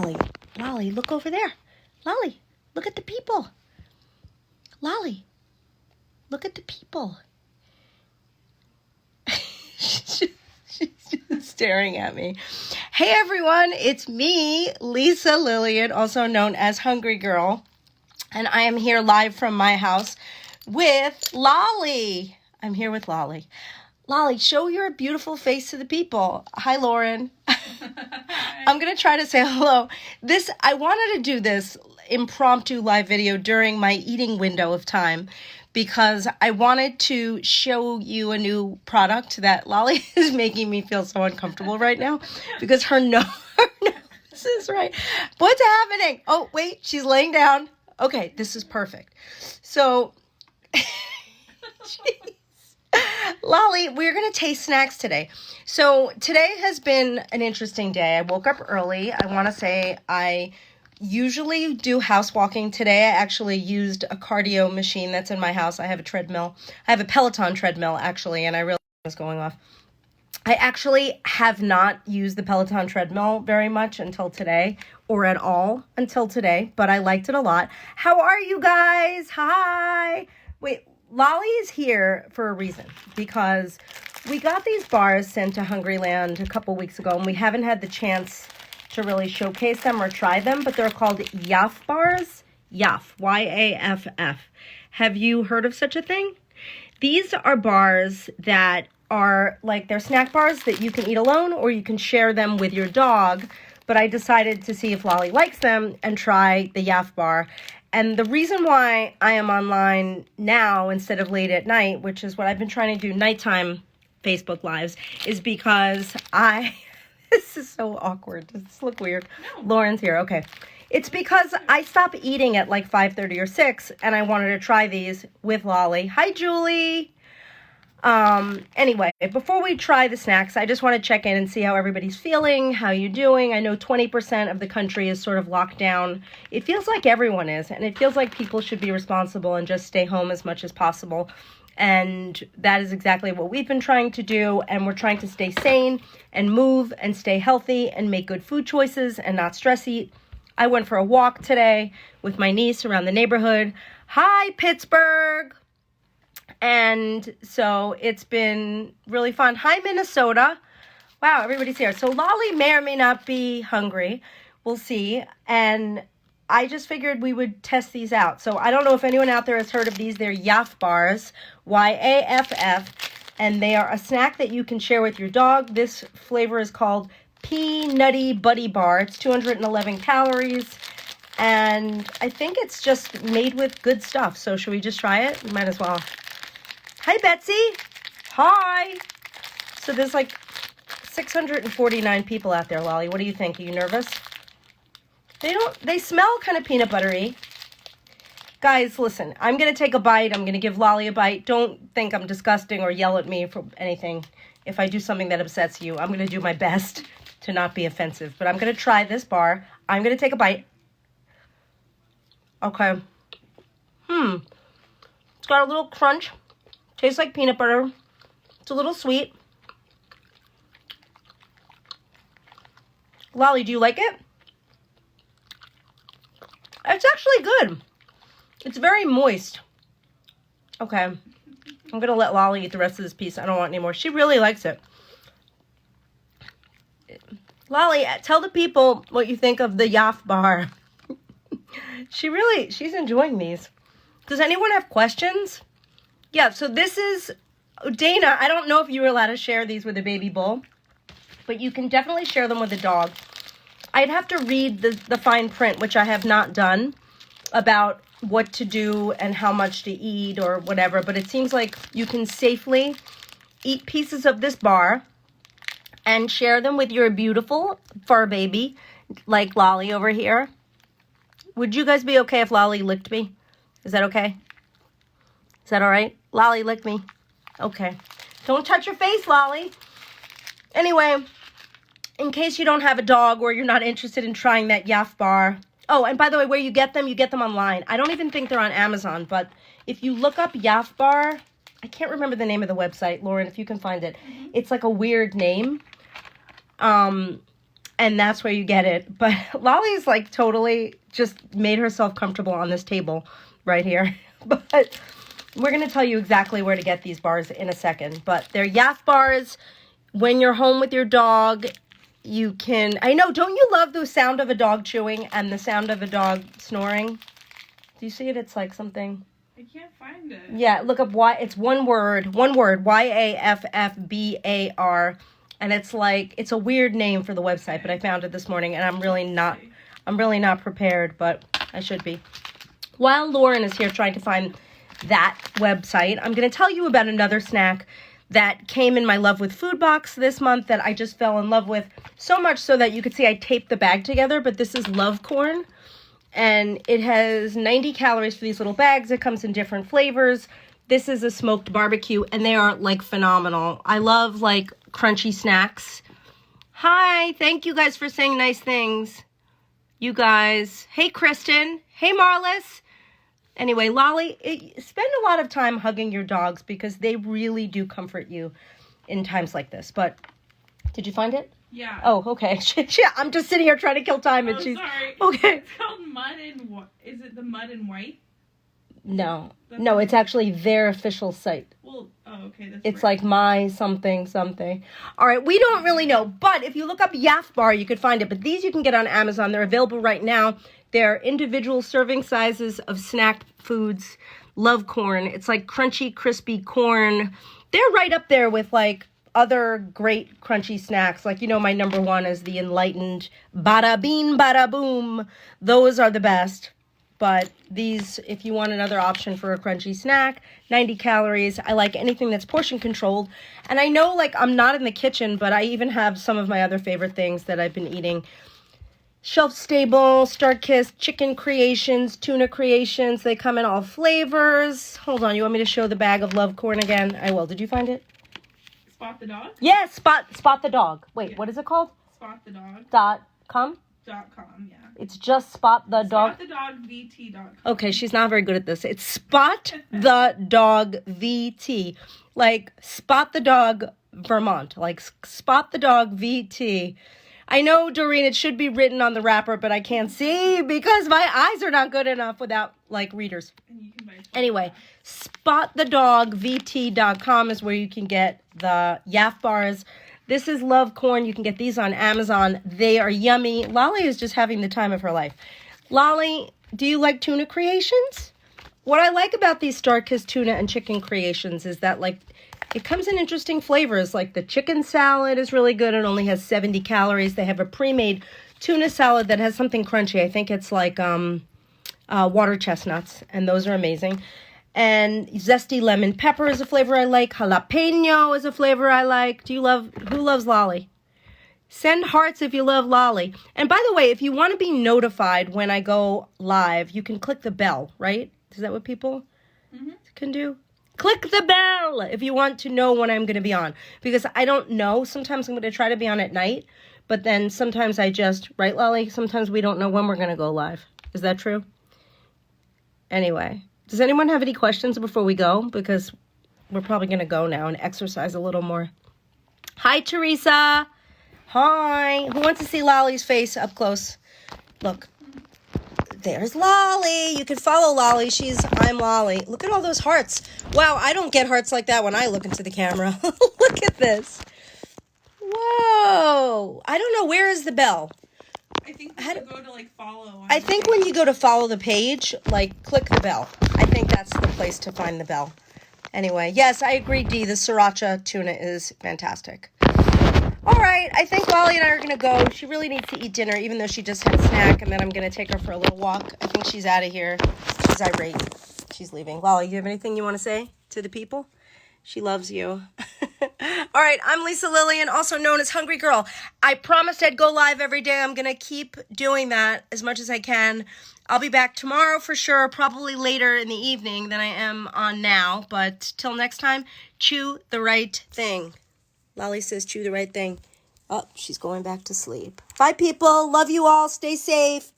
Lolly. Lolly, look over there. Lolly, look at the people. Lolly, look at the people. She's just staring at me. Hey everyone, it's me, Lisa Lillian, also known as Hungry Girl. And I am here live from my house with Lolly. I'm here with Lolly. Lolly, show your beautiful face to the people. Hi, Lauren. I'm going to try to say hello. I wanted to do this impromptu live video during my eating window of time because I wanted to show you a new product that Lolly is making me feel so uncomfortable right now because her nose is right. What's happening? Oh, wait, she's laying down. Okay, this is perfect. So, Lolly, we're going to taste snacks today. So today has been an interesting day. I woke up early. I want to say I usually do house walking. Today I actually used a cardio machine that's in my house. I have a treadmill. I have a Peloton treadmill actually, and I realized it was going off. I actually have not used the Peloton treadmill very much until today, or at all until today, but I liked it a lot. How are you guys? Hi. Wait. Lolly is here for a reason, because we got these bars sent to Hungryland a couple weeks ago, and we haven't had the chance to really showcase them or try them, but they're called Yaff Bars. Yaff, Y-A-F-F. Have you heard of such a thing? These are bars that are like, they're snack bars that you can eat alone, or you can share them with your dog, but I decided to see if Lolly likes them and try the Yaff Bar. And the reason why I am online now instead of late at night, which is what I've been trying to do, nighttime Facebook Lives, is because this is so awkward. Does this look weird? No. Lauren's here. Okay. It's because I stop eating at like 5:30 or 6, and I wanted to try these with Lolly. Hi, Julie. Anyway, before we try the snacks, I just want to check in and see how everybody's feeling, how you doing. I know 20% of the country is sort of locked down. It feels like everyone is, and it feels like people should be responsible and just stay home as much as possible. And that is exactly what we've been trying to do, and we're trying to stay sane and move and stay healthy and make good food choices and not stress eat. I went for a walk today with my niece around the neighborhood. Hi, Pittsburgh! And so it's been really fun. Hi, Minnesota. Wow, everybody's here. So Lolly may or may not be hungry. We'll see. And I just figured we would test these out. So I don't know if anyone out there has heard of these. They're Yaff Bars, Y-A-F-F. And they are a snack that you can share with your dog. This flavor is called Peanutty Buddy Bar. It's 211 calories. And I think it's just made with good stuff. So should we just try it? We might as well. Hi, Betsy. Hi. So there's like 649 people out there, Lolly. What do you think? Are you nervous? They smell kind of peanut buttery. Guys, listen, I'm going to take a bite. I'm going to give Lolly a bite. Don't think I'm disgusting or yell at me for anything. If I do something that upsets you, I'm going to do my best to not be offensive. But I'm going to try this bar. I'm going to take a bite. Okay. It's got a little crunch. Tastes like peanut butter. It's a little sweet. Lolly, do you like it? It's actually good. It's very moist. Okay. I'm going to let Lolly eat the rest of this piece. I don't want any more. She really likes it. Lolly, tell the people what you think of the Yaff Bar. She's enjoying these. Does anyone have questions? Yeah, so this is, Dana, I don't know if you were allowed to share these with a baby bull, but you can definitely share them with a dog. I'd have to read the fine print, which I have not done, about what to do and how much to eat or whatever, but it seems like you can safely eat pieces of this bar and share them with your beautiful fur baby, like Lolly over here. Would you guys be okay if Lolly licked me? Is that okay? Is that all right? Lolly, lick me. Okay. Don't touch your face, Lolly. Anyway, in case you don't have a dog or you're not interested in trying that Yaff Bar. Oh, and by the way, where you get them online. I don't even think they're on Amazon, but if you look up Yaff Bar, I can't remember the name of the website, Lauren, if you can find it. It's like a weird name. and that's where you get it. But Lolly's like totally just made herself comfortable on this table right here. But we're going to tell you exactly where to get these bars in a second. But they're Yaff Bars. When you're home with your dog, you can... I know, don't you love the sound of a dog chewing and the sound of a dog snoring? Do you see it? It's like something... I can't find it. Yeah, look up it's one word, Yaffbar. And it's like, it's a weird name for the website, but I found it this morning, and I'm really not prepared, but I should be. While Lauren is here trying to find that website, I'm going to tell you about another snack that came in my Love with Food box this month that I just fell in love with, so much so that you could see I taped the bag together, but this is Love Corn, and it has 90 calories for these little bags. It comes in different flavors. This is a smoked barbecue, and they are, like, phenomenal. I love, like, crunchy snacks. Hi, thank you guys for saying nice things. You guys. Hey, Kristen. Hey, Marlis. Anyway, Lolly, spend a lot of time hugging your dogs because they really do comfort you in times like this. But did you find it? Yeah. Oh, okay. Yeah, I'm just sitting here trying to kill time, and she's... Sorry. Okay. It's called Mud and White. Is it the Mud and White? No, it's actually their official site. Well, oh, okay. It's like my something. All right, we don't really know, but if you look up Yaff Bar, you could find it. But these you can get on Amazon. They're available right now. They're individual serving sizes of snack foods. Love corn. It's like crunchy, crispy corn. They're right up there with like other great crunchy snacks. Like, you know, my number one is the Enlightened Bada Bean Bada Boom. Those are the best. But these, if you want another option for a crunchy snack, 90 calories. I like anything that's portion controlled. And I know, like, I'm not in the kitchen, but I even have some of my other favorite things that I've been eating. Shelf Stable, Starkist, Chicken Creations, Tuna Creations. They come in all flavors. Hold on, you want me to show the bag of Love Corn again? I will. Did you find it? Spot the Dog? Yes, Spot the Dog. Wait, yeah. What is it called? SpotTheDog.com, yeah. It's just Spot the Dog. SpotTheDogVT.com. Okay, she's not very good at this. It's Spot the Dog VT. Like Spot the Dog Vermont. Like Spot the Dog VT. I know, Doreen, it should be written on the wrapper, but I can't see because my eyes are not good enough without, like, readers. Anyway, SpotTheDogVT.com is where you can get the Yaff Bars. This is Love Corn. You can get these on Amazon. They are yummy. Lolly is just having the time of her life. Lolly, do you like Tuna Creations? What I like about these Starkist Tuna and Chicken Creations is that, like, it comes in interesting flavors. Like the chicken salad is really good. It only has 70 calories. They have a pre-made tuna salad that has something crunchy. I think it's like water chestnuts, and those are amazing. And zesty lemon pepper is a flavor I like. Jalapeno is a flavor I like. Who loves Lolly? Send hearts if you love Lolly. And by the way, if you want to be notified when I go live, you can click the bell, right? Is that what people can do? Click the bell if you want to know when I'm going to be on. Because I don't know. Sometimes I'm going to try to be on at night. But then sometimes right, Lolly? Sometimes we don't know when we're going to go live. Is that true? Anyway. Does anyone have any questions before we go? Because we're probably going to go now and exercise a little more. Hi, Teresa. Hi. Who wants to see Lolly's face up close? Look. There's Lolly. You can follow Lolly. I'm Lolly. Look at all those hearts. Wow, I don't get hearts like that when I look into the camera. Look at this. Whoa. I don't know. Where is the bell? I think when you go to, like, follow. I think when you go to follow the page, like, click the bell. I think that's the place to find the bell. Anyway, yes, I agree, Dee. The sriracha tuna is fantastic. All right, I think Lolly and I are going to go. She really needs to eat dinner, even though she just had a snack, and then I'm going to take her for a little walk. I think she's out of here. She's irate. She's leaving. Lolly, you have anything you want to say to the people? She loves you. All right, I'm Lisa Lillian, also known as Hungry Girl. I promised I'd go live every day. I'm going to keep doing that as much as I can. I'll be back tomorrow for sure, probably later in the evening than I am on now. But till next time, chew the right thing. Lolly says chew the right thing. Oh, she's going back to sleep. Bye, people. Love you all. Stay safe.